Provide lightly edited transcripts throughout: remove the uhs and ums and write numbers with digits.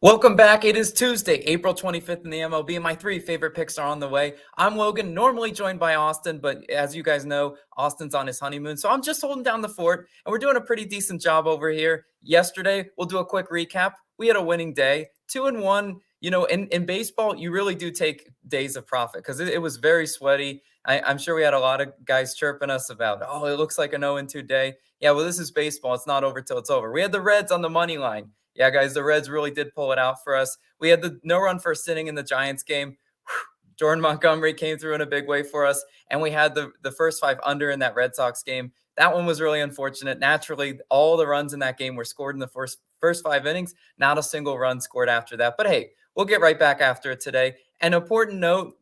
Welcome back. It is Tuesday, April 25th in the MLB. My three favorite picks are on the way. I'm Logan, normally joined by Austin, but as you guys know, Austin's on his honeymoon. So I'm just holding down the fort, and we're doing a pretty decent job over here. Yesterday, we'll do a quick recap. We had a winning day, 2-1. You know, in baseball, you really do take days of profit because it was very sweaty. I'm sure we had a lot of guys chirping us about, oh, it looks like a 0-2 day. Yeah, well, this is baseball. It's not over till it's over. We had the Reds on the money line. Yeah, guys, the Reds really did pull it out for us. We had the no-run first inning in the Giants game. Jordan Montgomery came through in a big way for us, and we had the first five under in that Red Sox game. That one was really unfortunate. Naturally, all the runs in that game were scored in the first 5 innings. Not a single run scored after that. But hey, we'll get right back after it today. An important note,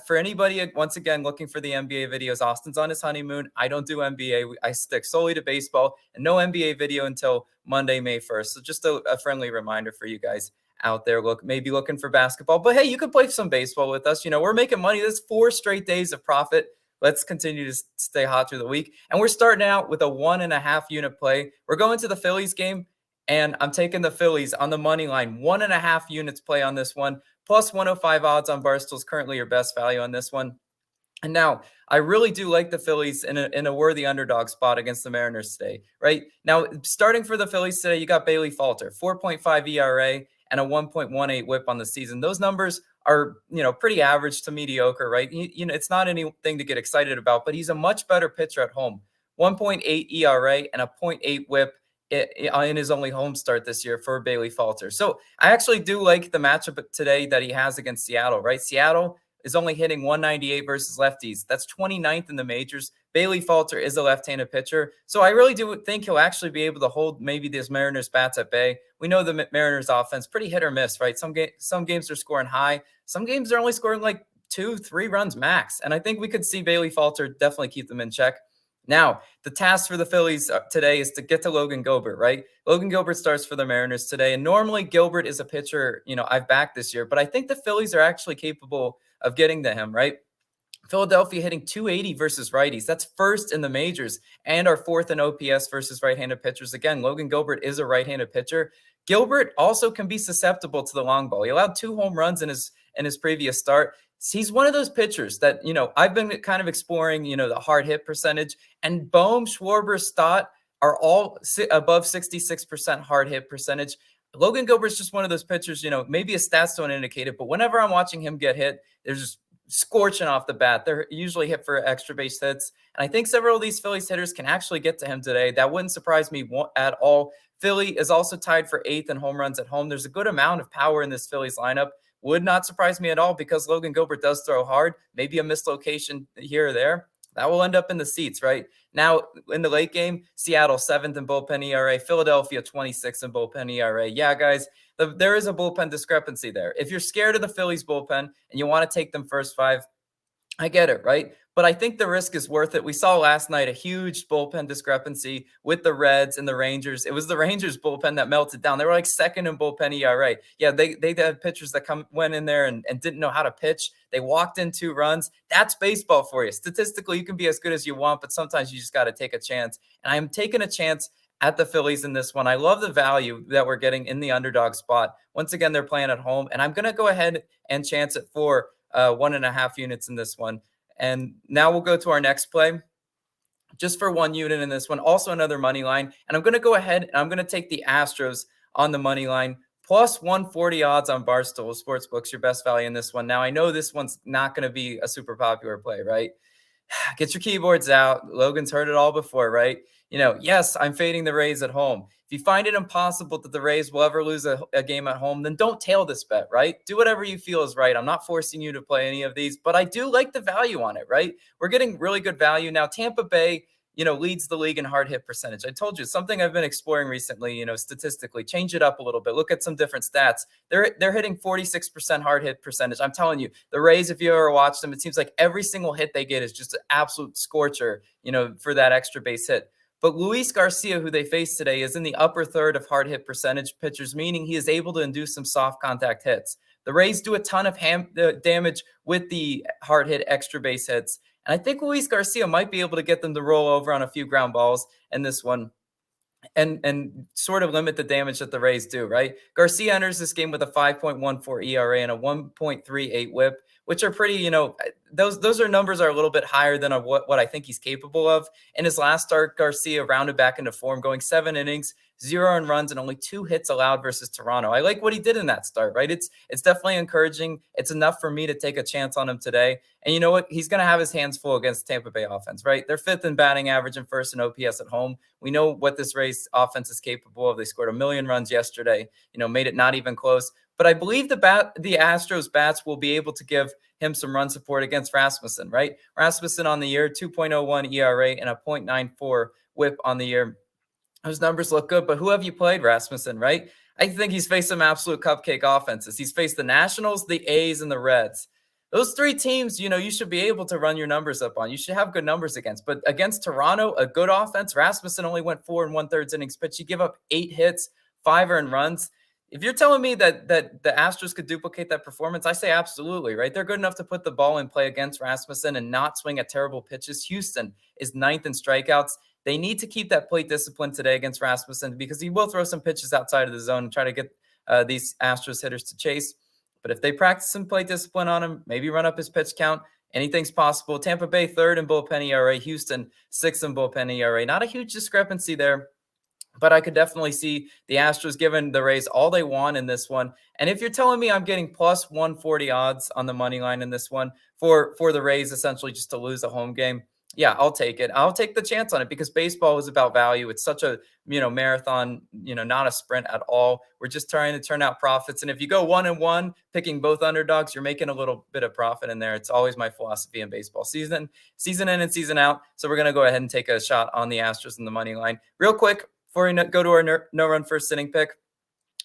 for anybody, once again, looking for the NBA videos, Austin's on his honeymoon. I don't do NBA. I stick solely to baseball, and no NBA video until Monday, May 1st. So just a friendly reminder for you guys out there, maybe looking for basketball. But hey, you can play some baseball with us. We're making money. That's 4 straight days of profit. Let's continue to stay hot through the week. And we're starting out with a 1.5 unit play. We're going to the Phillies game, and I'm taking the Phillies on the money line. 1.5 units play on this one. Plus 105 odds on Barstool's currently your best value on this one. And now I really do like the Phillies in a worthy underdog spot against the Mariners today, right? Now, starting for the Phillies today, you got Bailey Falter, 4.5 ERA and a 1.18 whip on the season. Those numbers are, pretty average to mediocre, right? It's not anything to get excited about, but he's a much better pitcher at home. 1.8 ERA and a 0.8 whip in his only home start this year for Bailey Falter. So I actually do like the matchup today that he has against Seattle, right? Seattle is only hitting 198 versus lefties. That's 29th in the majors. Bailey Falter is a left-handed pitcher. So I really do think he'll actually be able to hold maybe these Mariners bats at bay. We know the Mariners offense, pretty hit or miss, right? Some games are scoring high. Some games are only scoring like 2-3 runs max. And I think we could see Bailey Falter definitely keep them in check. Now, the task for the Phillies today is to get to Logan Gilbert, right? Logan Gilbert starts for the Mariners today. And normally Gilbert is a pitcher, I've backed this year, but I think the Phillies are actually capable of getting to him, right? Philadelphia hitting 280 versus righties. That's first in the majors and our fourth in OPS versus right-handed pitchers. Again, Logan Gilbert is a right-handed pitcher. Gilbert also can be susceptible to the long ball. He allowed 2 home runs in his previous start. He's one of those pitchers that, I've been kind of exploring, the hard hit percentage, and Bohm, Schwarber, Stott are all above 66% hard hit percentage. Logan Gilbert's just one of those pitchers, maybe his stats don't indicate it, but whenever I'm watching him get hit, there's just scorching off the bat. They're usually hit for extra base hits. And I think several of these Phillies hitters can actually get to him today. That wouldn't surprise me at all. Philly is also tied for 8th in home runs at home. There's a good amount of power in this Phillies lineup. Would not surprise me at all because Logan Gilbert does throw hard. Maybe a mislocation here or there. That will end up in the seats, right? Now, in the late game, Seattle 7th in bullpen ERA, Philadelphia 26th in bullpen ERA. Yeah, guys, there is a bullpen discrepancy there. If you're scared of the Phillies bullpen and you want to take them first 5, I get it, right? But I think the risk is worth it. We saw last night a huge bullpen discrepancy with the Reds and the Rangers. It was the Rangers bullpen that melted down. They were like 2nd in bullpen ERA. Yeah, they had pitchers that went in there and didn't know how to pitch. They walked in 2 runs. That's baseball for you. Statistically, you can be as good as you want, but sometimes you just got to take a chance. And I'm taking a chance at the Phillies in this one. I love the value that we're getting in the underdog spot. Once again, they're playing at home, and I'm going to go ahead and chance it for 1.5 units in this one. And now we'll go to our next play just for 1 unit in this one. Also another money line. And I'm going to go ahead and I'm going to take the Astros on the money line. Plus 140 odds on Barstool Sportsbooks, your best value in this one. Now, I know this one's not going to be a super popular play, right? Get your keyboards out. Logan's heard it all before, right? Yes, I'm fading the Rays at home. If you find it impossible that the Rays will ever lose a game at home, then don't tail this bet, right? Do whatever you feel is right. I'm not forcing you to play any of these, but I do like the value on it, right? We're getting really good value. Now, Tampa Bay, leads the league in hard hit percentage. I told you, something I've been exploring recently, statistically, change it up a little bit. Look at some different stats. They're hitting 46% hard hit percentage. I'm telling you, the Rays, if you ever watch them, it seems like every single hit they get is just an absolute scorcher, for that extra base hit. But Luis Garcia, who they face today, is in the upper third of hard hit percentage pitchers, meaning he is able to induce some soft contact hits. The Rays do a ton of damage with the hard hit extra base hits. And I think Luis Garcia might be able to get them to roll over on a few ground balls in this one. and sort of limit the damage that the Rays do, right? Garcia enters this game with a 5.14 ERA and a 1.38 whip, which are pretty, those are numbers are a little bit higher than what I think he's capable of. In his last start, Garcia rounded back into form, going 7 innings, 0 earned runs, and only 2 hits allowed versus Toronto. I like what he did in that start, right? It's definitely encouraging. It's enough for me to take a chance on him today. And you know what? He's going to have his hands full against Tampa Bay offense, right? They're 5th in batting average and 1st in OPS at home. We know what this Rays offense is capable of. They scored 1 million runs yesterday, made it not even close. But I believe the Astros bats will be able to give him some run support against Rasmussen, right? Rasmussen on the year, 2.01 ERA and a 0.94 whip on the year. Those numbers look good, but who have you played, Rasmussen, right? I think he's faced some absolute cupcake offenses. He's faced the Nationals, the A's, and the Reds. Those 3 teams, you should be able to run your numbers up on. You should have good numbers against. But against Toronto, a good offense, Rasmussen only went 4 1/3 innings pitched. You give up 8 hits, 5 earned runs. If you're telling me that the Astros could duplicate that performance, I say absolutely, right? They're good enough to put the ball in play against Rasmussen and not swing at terrible pitches. Houston is 9th in strikeouts. They need to keep that plate discipline today against Rasmussen because he will throw some pitches outside of the zone and try to get these Astros hitters to chase. But if they practice some plate discipline on him, maybe run up his pitch count, anything's possible. Tampa Bay 3rd in bullpen ERA, Houston 6th in bullpen ERA. Not a huge discrepancy there, but I could definitely see the Astros giving the Rays all they want in this one. And if you're telling me I'm getting plus 140 odds on the money line in this one for the Rays essentially just to lose a home game, yeah, I'll take it. I'll take the chance on it because baseball is about value. It's such a, marathon, not a sprint at all. We're just trying to turn out profits. And if you go 1-1, picking both underdogs, you're making a little bit of profit in there. It's always my philosophy in baseball season in and season out. So we're going to go ahead and take a shot on the Astros in the money line. Real quick, before we go to our no-run first inning pick,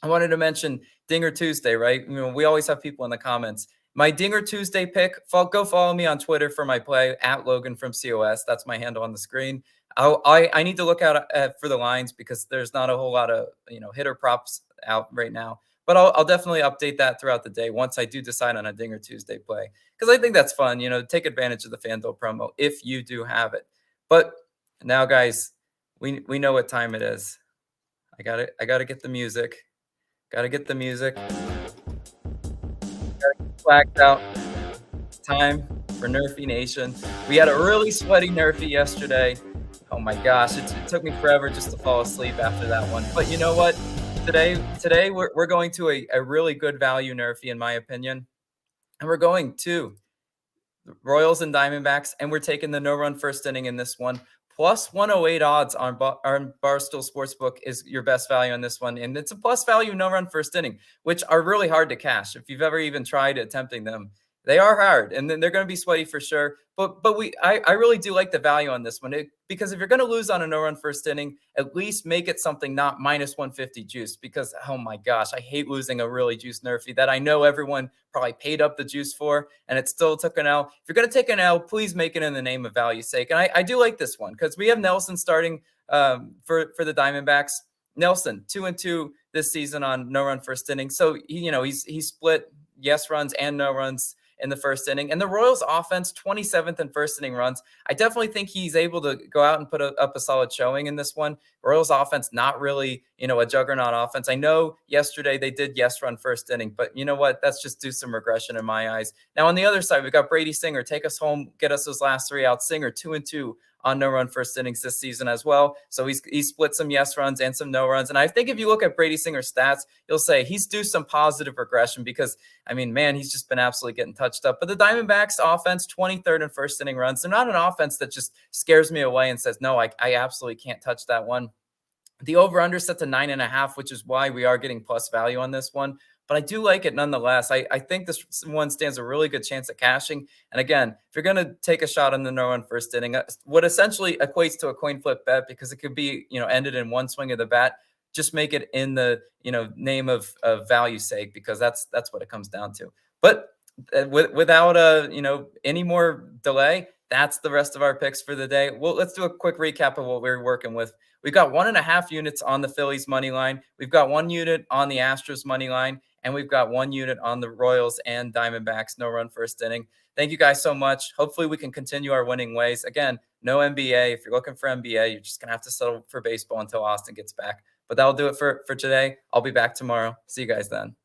I wanted to mention Dinger Tuesday, right? We always have people in the comments. My Dinger Tuesday pick, go follow me on Twitter for my play, @Logan from COS. That's my handle on the screen. I need to look out for the lines because there's not a whole lot of hitter props out right now. But I'll definitely update that throughout the day once I do decide on a Dinger Tuesday play because I think that's fun. Take advantage of the FanDuel promo if you do have it. But now, guys, we know what time it is. I gotta get the music. Gotta get the music. Flagged out. It's time for Nerfy Nation. We had a really sweaty Nerfy yesterday. Oh my gosh, it took me forever just to fall asleep after that one. But you know what? Today we're going to a really good value Nerfy in my opinion. And we're going to Royals and Diamondbacks, and we're taking the no-run first inning in this one. Plus 108 odds on Barstool Sportsbook is your best value on this one. And it's a plus value no-run first inning, which are really hard to cash. If you've ever even tried attempting them, they are hard, and then they're going to be sweaty for sure. But I really do like the value on this one because if you're going to lose on a no-run first inning, at least make it something not minus 150 juice because, oh my gosh, I hate losing a really juiced Nerfy that I know everyone probably paid up the juice for, and it still took an L. If you're going to take an L, please make it in the name of value's sake. And I do like this one because we have Nelson starting for the Diamondbacks. Nelson, 2-2 this season on no-run first inning. So, he's split yes runs and no runs in the first inning. And the Royals offense, 27th in first inning runs. I definitely think he's able to go out and put up a solid showing in this one. Royals offense, not really, a juggernaut offense. I know yesterday they did yes run first inning, but you know what? That's just do some regression in my eyes. Now on the other side, we've got Brady Singer. Take us home, get us those last 3 out. Singer, 2-2 on no-run first innings this season as well. So he's split some yes runs and some no runs. And I think if you look at Brady Singer's stats, you'll say he's due some positive regression because, he's just been absolutely getting touched up. But the Diamondbacks offense, 23rd in first inning runs. They're not an offense that just scares me away and says, no, I absolutely can't touch that one. The over-under set to 9.5, which is why we are getting plus value on this one. But I do like it nonetheless. I think this one stands a really good chance at cashing. And again, if you're going to take a shot on the no-run first inning, what essentially equates to a coin flip bet because it could be, ended in one swing of the bat, just make it in the, name of value's sake because that's what it comes down to. But without any more delay, that's the rest of our picks for the day. Well, let's do a quick recap of what we're working with. We've got 1.5 units on the Phillies money line. We've got 1 unit on the Astros money line. And we've got 1 unit on the Royals and Diamondbacks, no run first inning. Thank you guys so much. Hopefully we can continue our winning ways. Again, no NBA. If you're looking for NBA, you're just going to have to settle for baseball until Austin gets back. But that'll do it for today. I'll be back tomorrow. See you guys then.